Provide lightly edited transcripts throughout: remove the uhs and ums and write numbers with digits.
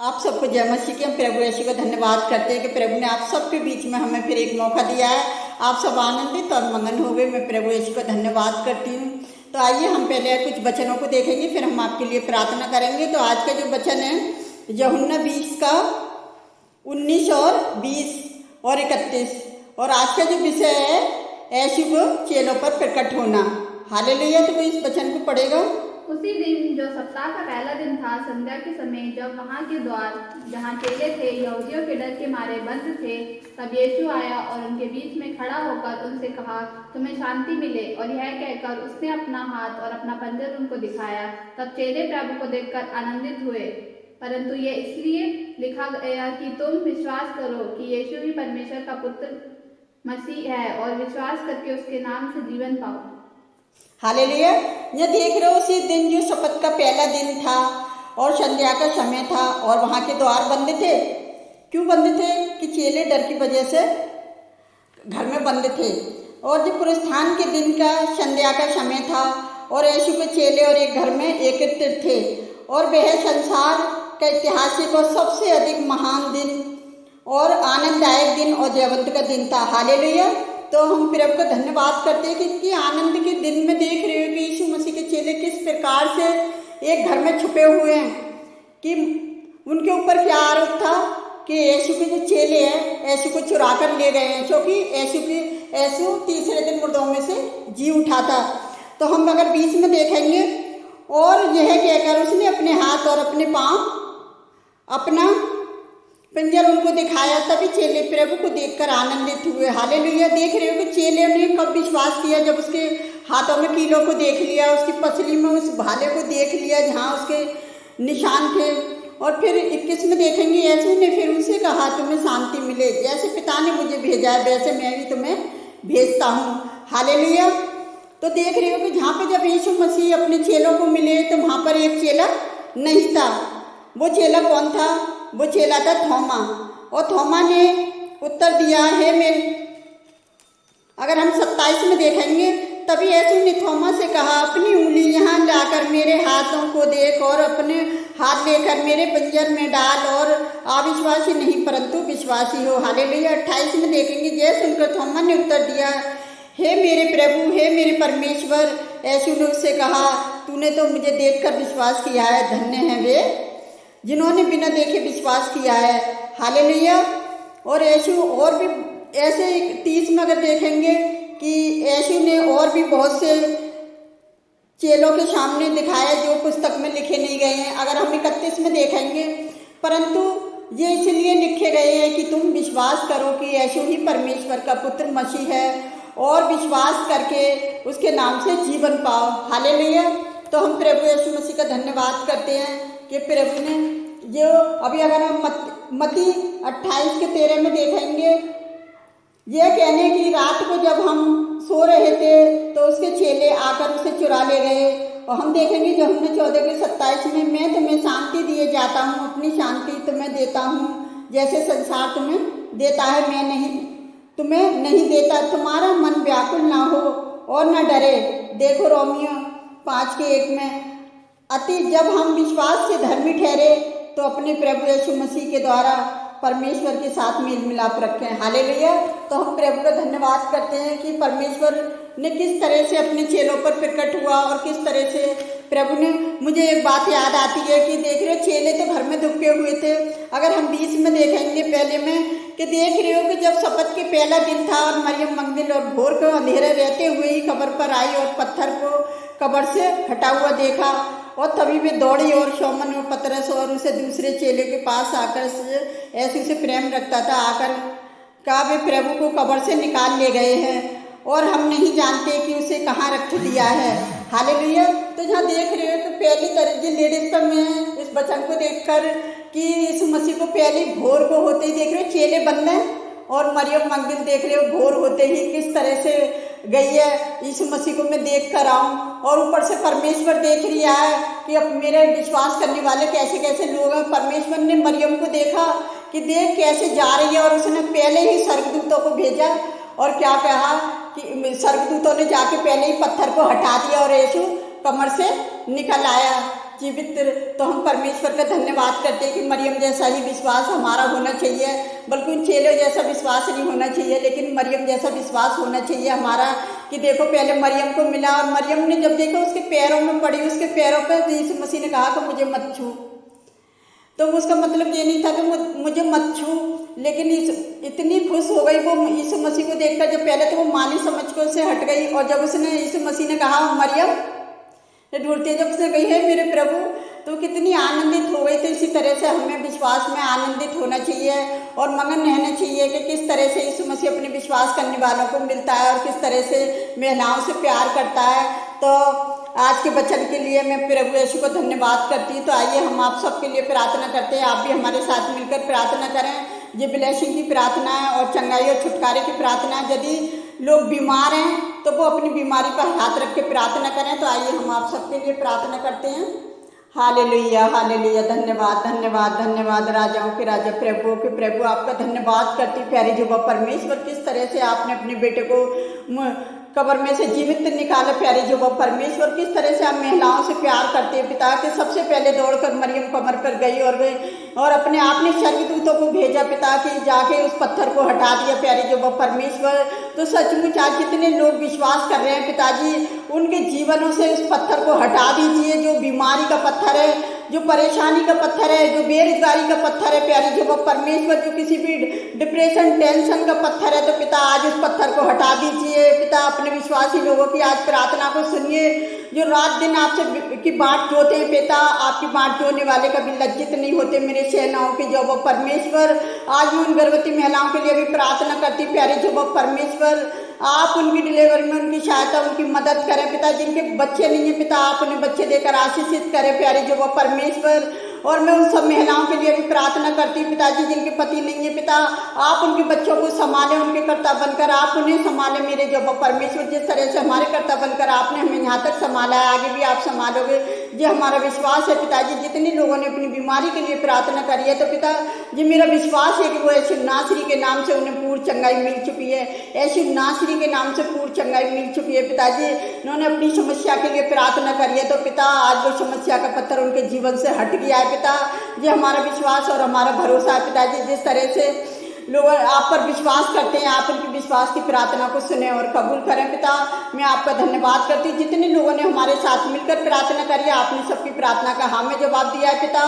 आप सबको जय मसीह के। हम प्रभु यीशु का धन्यवाद करते हैं कि प्रभु ने आप सबके बीच में हमें फिर एक मौका दिया है। आप सब आनंदित और मगन हो गए। मैं प्रभु यीशु का धन्यवाद करती हूँ। तो आइए हम पहले कुछ वचनों को देखेंगे, फिर हम आपके लिए प्रार्थना करेंगे। तो आज का जो वचन है यूहन्ना 20 का 19 और 20 और 31, और आज का जो विषय है यीशु को चेलों पर प्रकट होना। हालेलुया। तो कोई इस वचन को पढ़ेगा। उसी दिन जो सप्ताह का पहला दिन था, संध्या के समय, जब वहां के द्वार जहां चेले थे यहूदियों के डर के मारे बंद थे, तब यीशु आया और उनके बीच में खड़ा होकर उनसे कहा, तुम्हें शांति मिले। और यह कहकर उसने अपना हाथ और अपना पंजर उनको दिखाया। तब चेले प्रभु को देखकर आनंदित हुए। परंतु ये इसलिए लिखा गया कि तुम विश्वास करो कि यीशु ही परमेश्वर का पुत्र मसीह है, और विश्वास करके उसके नाम से जीवन पाओ। हालेलुया। ये देख रहे हो, उसी दिन जो शपथ का पहला दिन था और संध्या का समय था और वहाँ के द्वार बंद थे। क्यों बंद थे? कि चेले डर की वजह से घर में बंद थे। और जो पुरुषार्थी के दिन का संध्या का समय था और यीशु के चेले और एक घर में एकत्रित थे, और वह संसार का ऐतिहासिक और सबसे अधिक महान दिन और आनंददायक दिन और जयवंत का दिन था। हालेलुया। तो हम प्रभु का धन्यवाद करते हैं कि आनंद के दिन में देख रहे हो कि यीशु मसीह के चेले किस प्रकार से एक घर में छुपे हुए हैं। कि उनके ऊपर क्या आरोप था कि यीशु के जो चेले हैं यीशु को चुरा कर ले गए हैं, क्योंकि यीशु तीसरे दिन मुर्दों में से जी उठा था। तो हम अगर बीच में देखेंगे, और यह कहकर उसने अपने हाथ और अपने पाँव अपना पंजर उनको दिखाया, तभी चेले प्रभु को देखकर आनंदित हुए। हालेलुया। देख रहे हो कि चेले ने कब विश्वास किया? जब उसके हाथों में कीलों को देख लिया, उसकी पसली में उस भाले को देख लिया जहाँ उसके निशान थे। और फिर 21 में देखेंगे, यीशु ने फिर उनसे कहा, तुम्हें शांति मिले। जैसे पिता ने मुझे भेजा है वैसे मैं भी तुम्हें भेजता हूँ। हालेलुया। तो देख रहे हो कि जहाँ पे जब यीशु मसीह अपने चेलों को मिले तो वहाँ पर एक चेला नहीं था। वो चेला कौन था? वो चेला था थोमा। और थोमा ने उत्तर दिया, है मेरे। अगर हम 27 में देखेंगे, तभी यीशु ने थोमा से कहा, अपनी उंगली यहाँ लाकर मेरे हाथों को देख, और अपने हाथ लेकर मेरे पंजर में डाल, और अविश्वासी नहीं परंतु विश्वासी हो। हालेलुया। 28 में देखेंगे, यह सुनकर थोमा ने उत्तर दिया, हे मेरे प्रभु, हे मेरे परमेश्वर। यीशु ने उससे कहा, तूने तो मुझे देखकर विश्वास किया है। धन्य है वे जिन्होंने बिना देखे विश्वास किया है। हालेलुया। और यीशु और भी ऐसे 30 में अगर देखेंगे कि यीशु ने और भी बहुत से चेलों के सामने दिखाया जो पुस्तक में लिखे नहीं गए हैं। अगर हम 31 में देखेंगे, परंतु ये इसलिए लिखे गए हैं कि तुम विश्वास करो कि यीशु ही परमेश्वर का पुत्र मसीह है, और विश्वास करके उसके नाम से जीवन पाओ। हालेलुया। तो हम प्रभु यीशु मसीह का धन्यवाद करते हैं कि प्रभु ने जो अभी अगर हम मत्ती 28 के 13 में देखेंगे, यह कहने की रात को जब हम सो रहे थे तो उसके चेले आकर उसे चुरा ले गए। और हम देखेंगे यूहन्ना 14 के 27 में, मैं तुम्हें शांति दिए जाता हूँ, अपनी शांति तुम्हें देता हूँ। जैसे संसार तुम्हें देता है मैं तुम्हें नहीं देता। तुम्हारा मन व्याकुल ना हो और न डरे। देखो रोमियो 5 के 1 में, अति जब हम विश्वास से धर्मी ठहरे तो अपने प्रभु यीशु मसीह के द्वारा परमेश्वर के साथ मेल मिलाप रखें। हालेलुया। तो हम प्रभु का धन्यवाद करते हैं कि परमेश्वर ने किस तरह से अपने चेलों पर प्रकट हुआ, और किस तरह से प्रभु ने। मुझे एक बात याद आती है कि देख रहे हो, चेले तो घर में दुबके हुए थे। अगर हम 20 में देखेंगे पहले में, कि देख रहे हो कि जब शपथ के पहला दिन था और मरियम मगदलीनी और भोर को अंधेरे रहते हुए ही कब्र पर आई और पत्थर को कब्र से हटा हुआ देखा, और तभी वे दौड़ी और शौमन और पतरस और उसे दूसरे चेले के पास आकर ऐसे उसे प्रेम रखता था, आकर कहा, वे प्रभु को कब्र से निकाल ले गए हैं और हम नहीं जानते कि उसे कहाँ रख दिया है। हालेलुया। तो जहाँ देख रहे हो तो पहली तरह लेडीज पर मैं इस वचन को देखकर कि यीशु मसीह को पहले भोर को होते ही देख रहे हो चेले बंद हैं, और मरियम मगदलीनी देख रहे हो भोर होते ही किस तरह से गई है, यीशु मसीह को मैं देख कर आऊँ। और ऊपर से परमेश्वर देख रहा है कि अब मेरे विश्वास करने वाले कैसे कैसे लोग हैं। परमेश्वर ने मरियम को देखा कि देख कैसे जा रही है, और उसने पहले ही स्वर्गदूतों को भेजा, और क्या कहा कि स्वर्गदूतों ने जाके पहले ही पत्थर को हटा दिया और यीशु कब्र से निकल आया। जीवित, तो हम परमेश्वर का धन्यवाद करते हैं कि मरियम जैसा ही विश्वास हमारा होना चाहिए, बल्कि उन चेलों जैसा विश्वास नहीं होना चाहिए, लेकिन मरियम जैसा विश्वास होना चाहिए हमारा। कि देखो पहले मरियम को मिला और मरियम ने जब देखा उसके पैरों में पड़ी, उसके पैरों पर यीशु मसीह ने कहा कि मुझे मत छू। तो उसका मतलब ये नहीं था कि मुझे मत छू, लेकिन इतनी खुश हो गई वो यीशु मसीह को देखकर, जब पहले तो वो माली समझ कर उससे हट गई, और जब उसने यीशु मसीह ने कहा मरियम ढूंढते, जब उसने कही है मेरे प्रभु, तो कितनी आनंदित हो गई। तो इसी तरह से हमें विश्वास में आनंदित होना चाहिए और मगन रहना चाहिए कि किस तरह से यीशु मसीह अपने विश्वास करने वालों को मिलता है और किस तरह से महिलाओं से प्यार करता है। तो आज के वचन के लिए मैं प्रभु यीशु को धन्यवाद करती हूँ। तो आइए हम आप सबके लिए प्रार्थना करते हैं, आप भी हमारे साथ मिलकर प्रार्थना करें। ये ब्लेसिंग की प्रार्थना है और चंगाई और छुटकारे की प्रार्थना है। यदि लोग बीमार हैं तो वो अपनी बीमारी पर हाथ रख के प्रार्थना करें। तो आइए हम आप सबके लिए प्रार्थना करते हैं। हालेलुया हालेलुया, धन्यवाद धन्यवाद धन्यवाद, राजाओं के राजा प्रभुओं के प्रभु, आपका धन्यवाद करती प्यारे जुबा परमेश्वर, किस तरह से आपने अपने बेटे को कब्र में से जीवित निकाला प्यारे जुबा परमेश्वर, किस तरह से आप महिलाओं से प्यार करते हैं पिता, कि सबसे पहले दौड़कर मरियम कब्र पर गई और अपने आप ने स्वर्गदूतों को भेजा पिता कि जाके उस पत्थर को हटा दिया प्यारे जुबा परमेश्वर। तो सचमुच आज जितने लोग विश्वास कर रहे हैं पिताजी, उनके जीवनों से उस पत्थर को हटा दीजिए, जो बीमारी का पत्थर है, जो परेशानी का पत्थर है, जो बेरोजगारी का पत्थर है प्यारे जुबा परमेश्वर, जो किसी भी डिप्रेशन टेंशन का पत्थर है, तो पिता आज उस पत्थर को हटा दीजिए पिता। अपने विश्वासी लोगों की आज प्रार्थना को सुनिए, जो रात दिन आपसे की बाट जोते हैं पिता, आपकी बाट जोने वाले कभी लज्जित नहीं होते मेरे सेनाओं के जुबा परमेश्वर। आज मैं उन गर्भवती महिलाओं के लिए भी प्रार्थना करती प्यारे जुबा परमेश्वर, आप उनकी डिलीवरी में उनकी सहायता उनकी मदद करें पिता। जिनके बच्चे नहीं है पिता, आप उन्हें बच्चे देकर आशीषित करें प्यारे जुबा परमेश्वर। और मैं उन सब महिलाओं के लिए भी प्रार्थना करती पिताजी जिनके पति नहीं है पिता, आप उनके बच्चों को संभालें, उनके कर्ता बनकर आप उन्हें संभालें मेरे जुबा परमेश्वर। जिस तरह से हमारे कर्ता बनकर आपने हमें यहाँ तक संभाला है, आगे भी आप संभालोगे, ये हमारा विश्वास है पिताजी। जितने लोगों ने अपनी बीमारी के लिए प्रार्थना करी है, तो पिता ये मेरा विश्वास है कि वो यीशु नासरी के नाम से उन्हें पूर्ण चंगाई मिल चुकी है, यीशु नासरी के नाम से पूर्ण चंगाई मिल चुकी है पिताजी। उन्होंने अपनी समस्या के लिए प्रार्थना करी है, तो पिता आज वो समस्या का पत्थर उनके जीवन से हट गया है पिता। ये हमारा विश्वास और हमारा भरोसा है पिताजी। जिस तरह से लोग आप पर विश्वास करते हैं, आप उनकी विश्वास की प्रार्थना को सुने और कबूल करें पिता। मैं आपका धन्यवाद करती हूँ। जितने लोगों ने हमारे साथ मिलकर प्रार्थना करी है, आपने सबकी प्रार्थना का हाँ में जवाब दिया है पिता।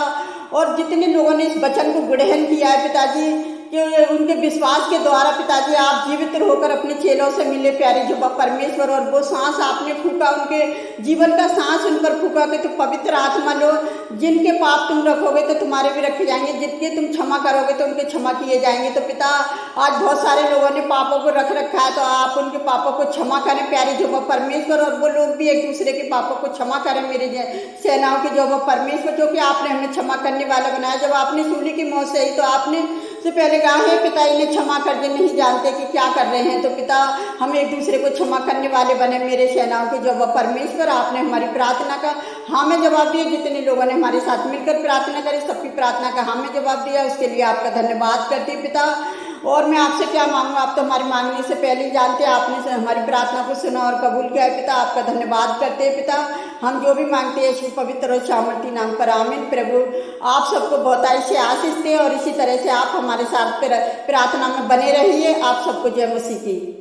और जितने लोगों ने इस वचन को ग्रहण किया है पिताजी, कि उनके विश्वास के द्वारा पिताजी आप जीवित होकर अपने चेलों से मिले प्यारे जुबा परमेश्वर, और वो सांस आपने फूका, उनके जीवन का सांस उन पर फूका कि तुम पवित्र आत्मा लो, जिनके पाप तुम रखोगे तो तुम्हारे भी रखे जाएंगे, जिनके तुम क्षमा करोगे तो उनके क्षमा किए जाएंगे। तो पिता आज बहुत सारे लोगों ने पापों को रख रखा है, तो आप उनके पापों को क्षमा करें प्यारे जुबा परमेश्वर, और वो लोग भी एक दूसरे के पापों को क्षमा करें मेरे सेनाओं के जुबा परमेश्वर, जो कि आपने हमें क्षमा करने वाला बनाया। जब आपने सूली की मौत से ही तो आपने से पहले कहा है पिता इन्हें क्षमा कर दे, नहीं जानते कि क्या कर रहे हैं। तो पिता हम एक दूसरे को क्षमा करने वाले बने मेरे सेनाओं के जुबा परमेश्वर। आपने हमारी प्रार्थना का हाँ में जवाब दिया। जितने लोगों ने हमारे साथ मिलकर प्रार्थना करी, सबकी प्रार्थना का हाँ में जवाब दिया, उसके लिए आपका धन्यवाद करती पिता। और मैं आपसे क्या मांगूँ, आप तो हमारी मांगने से पहले ही जानते हैं। आपने से हमारी प्रार्थना को सुना और कबूल किया है पिता। आपका धन्यवाद करते हैं पिता। हम जो भी मांगते हैं यीशु पवित्र और सामर्थी नाम पर आमीन। प्रभु आप सबको बहुताई से आशीष दें और इसी तरह से आप हमारे साथ प्रार्थना में बने रहिए। आप सबको जय मसीह की।